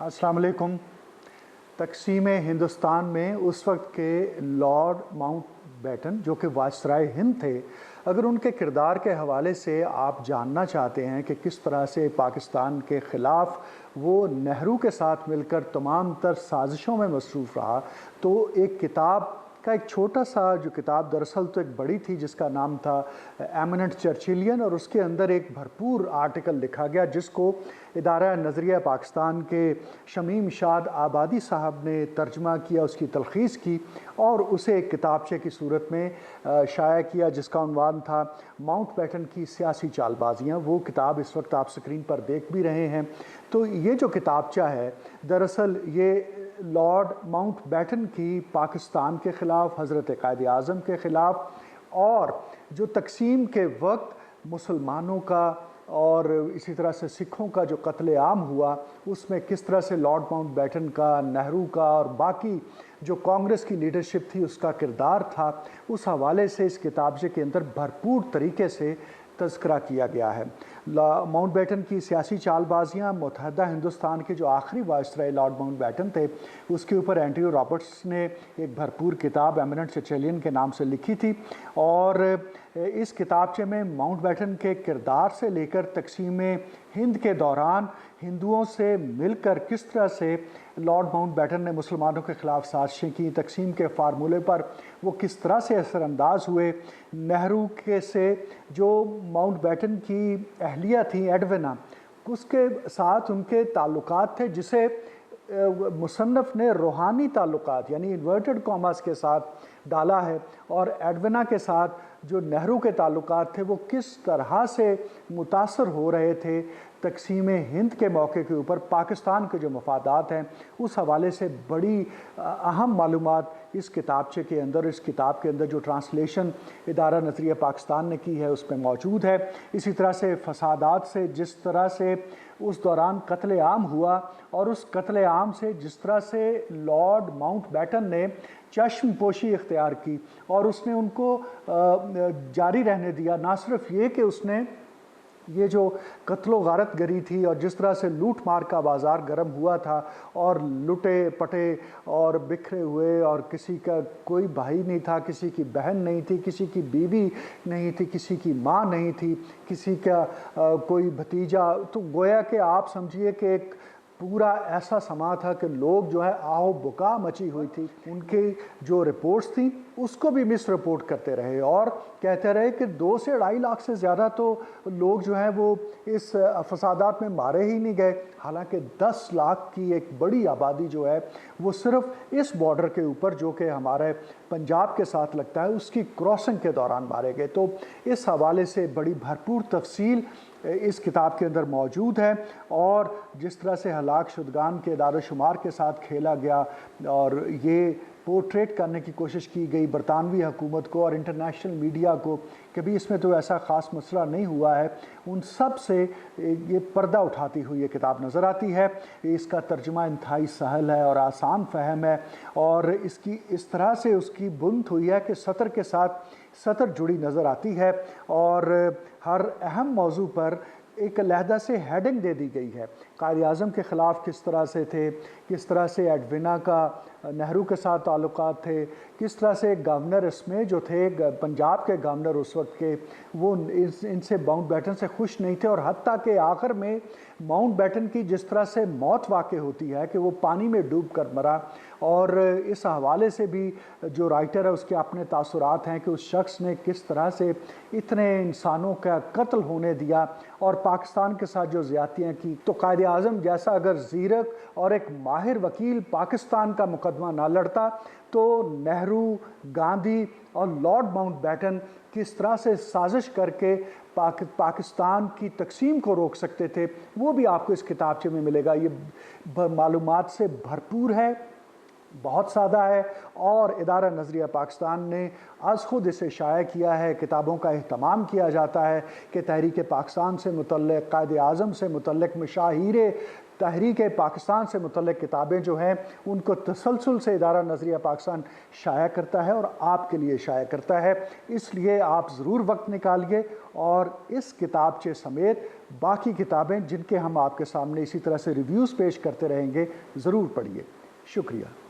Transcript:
अस्सलाम वालेकुम। तक़सीम हिंदुस्तान में उस वक्त के लॉर्ड माउंटबेटन जो कि वायसराय हिंद थे, अगर उनके किरदार के हवाले से आप जानना चाहते हैं कि किस तरह से पाकिस्तान के ख़िलाफ़ वो नेहरू के साथ मिलकर तमाम तर साजिशों में मसरूफ़ रहा, तो एक किताब का एक छोटा सा जो किताब दरअसल तो एक बड़ी थी जिसका नाम था एमिनेंट चर्चिलियन, और उसके अंदर एक भरपूर आर्टिकल लिखा गया जिसको इदारा नज़रिया पाकिस्तान के शमीम शाद आबादी साहब ने तर्जमा किया, उसकी तलख़ीस की और उसे एक किताबचे की सूरत में शाया किया जिसका उन्वान था माउंटबेटन की सियासी चालबाजियाँ। वो किताब इस वक्त आप स्क्रीन पर देख भी रहे हैं। तो ये जो किताबचा है दरअसल ये लॉर्ड माउंटबेटन की पाकिस्तान के ख़िलाफ़, हज़रत कायद आज़म के ख़िलाफ़ और जो तक़सीम के वक्त मुसलमानों का और इसी तरह से सिखों का जो कत्ले आम हुआ, उसमें किस तरह से लॉर्ड माउंटबेटन का, नेहरू का और बाकी जो कांग्रेस की लीडरशिप थी उसका किरदार था, उस हवाले से इस किताबचे के अंदर भरपूर तरीके से तज़किरा किया गया है। माउंटबेटन की सियासी चालबाजियाँ, मुत्तहदा हिंदुस्तान के जो आखिरी वायसराय लॉर्ड माउंटबेटन थे, उसके ऊपर एंड्रयू रॉबर्ट्स ने एक भरपूर किताब एमिनेंट चर्चिलियन के नाम से लिखी थी और इस किताबचे में माउंटबेटन के किरदार से लेकर तक़सीम हिंद के दौरान हिंदुओं से मिलकर किस तरह से लॉर्ड माउंटबेटन ने मुसलमानों के ख़िलाफ़ साजिशें की, तक़सीम के फार्मूले पर वो किस तरह से असरअंदाज हुए, नेहरू के से जो माउंटबेटन की अहलिया थी एडविना, उसके साथ उनके ताल्लुकात थे जिसे मुसन्नफ़ ने रूहानी ताल्लुकात यानी इन्वर्टेड कॉमास के साथ डाला है, और एडविना के साथ जो नेहरू के ताल्लुकात थे वो किस तरह से मुतासर हो रहे थे तक़सीम हिंद के मौके के ऊपर पाकिस्तान के जो मफादात हैं, उस हवाले से बड़ी अहम मालूमात इस किताबचे के अंदर, इस किताब के अंदर जो ट्रांसलेशन इदारा नज़रिया पाकिस्तान ने की है उसमें मौजूद है। इसी तरह से फसादात से जिस तरह से उस दौरान कत्ले आम हुआ और उस कत्ले आम से जिस तरह से लॉर्ड माउंटबेटन ने चश्मपोशी इख्तियार की और उसने उनको जारी रहने दिया। ना सिर्फ ये कि उसने ये जो कत्लो गारत गरी थी और जिस तरह से लूट मार का बाज़ार गर्म हुआ था और लुटे पटे और बिखरे हुए, और किसी का कोई भाई नहीं था, किसी की बहन नहीं थी, किसी की बीवी नहीं थी, किसी की माँ नहीं थी, किसी का कोई भतीजा, तो गोया कि आप समझिए कि एक पूरा ऐसा समा था कि लोग जो है आओ बुका मची हुई थी। उनकी जो रिपोर्ट्स थी उसको भी मिस रिपोर्ट करते रहे और कहते रहे कि 2 से 2.5 लाख से ज़्यादा तो लोग जो हैं वो इस फसादात में मारे ही नहीं गए, हालांकि 10 लाख की एक बड़ी आबादी जो है वो सिर्फ इस बॉर्डर के ऊपर जो कि हमारे पंजाब के साथ लगता है उसकी क्रॉसिंग के दौरान मारे गए। तो इस हवाले से बड़ी भरपूर तफसील इस किताब के अंदर मौजूद है और जिस तरह से हलाक शुदगान के दारो-शुमार के साथ खेला गया और ये पोर्ट्रेट करने की कोशिश की गई बरतानवी हुकूमत को और इंटरनेशनल मीडिया को, कभी इसमें तो ऐसा ख़ास मसला नहीं हुआ है, उन सब से ये पर्दा उठाती हुई ये किताब नज़र आती है। इसका तर्जुमा इंतहाई सहल है और आसान फ़हम है और इसकी इस तरह से उसकी बुनत हुई है कि सतर के साथ सतर जुड़ी नज़र आती है और हर अहम मौजू पर एक अलहदा से हेडिंग दे दी गई है। कायद आज़म के ख़िलाफ़ किस तरह से थे, किस तरह से एडविना का नेहरू के साथ ताल्लुकात थे, किस तरह से गवर्नर इसमें जो थे पंजाब के गवर्नर उस वक्त के, वो इनसे माउंटबेटन से खुश नहीं थे और हत्ता के आखिर में माउंटबेटन की जिस तरह से मौत वाक़ होती है कि वो पानी में डूब कर मरा, और इस हवाले से भी जो राइटर है उसके अपने तासुरात हैं कि उस शख्स ने किस तरह से इतने इंसानों का कत्ल होने दिया और पाकिस्तान के साथ जो ज़्यादतियाँ की। तो कायद आज़म जैसा अगर ज़ीरक और एक माहिर वकील पाकिस्तान का मुकदमा ना लड़ता तो नेहरू, गांधी और लॉर्ड माउंटबेटन किस तरह से साजिश करके पाकिस्तान की तक़सीम को रोक सकते थे, वो भी आपको इस किताबचे में मिलेगा। ये मालूमात से भरपूर है, बहुत सादा है और इदारा नज़रिया पाकिस्तान ने आज खुद इसे शाया किया है। किताबों का एहतमाम किया जाता है कि तहरीक पाकिस्तान से मुतल्लिक़, कायद आज़म से मुतल्लिक़ मशाहीर تحریک پاکستان سے متعلق کتابیں جو ہیں ان کو تسلسل سے ادارہ نظریہ پاکستان شائع کرتا ہے اور آپ کے لیے شائع کرتا ہے، اس لیے آپ ضرور وقت نکالیے اور اس کتابچے سمیت باقی کتابیں جن کے ہم آپ کے سامنے اسی طرح سے ریویوز پیش کرتے رہیں گے ضرور پڑھیے۔ شکریہ۔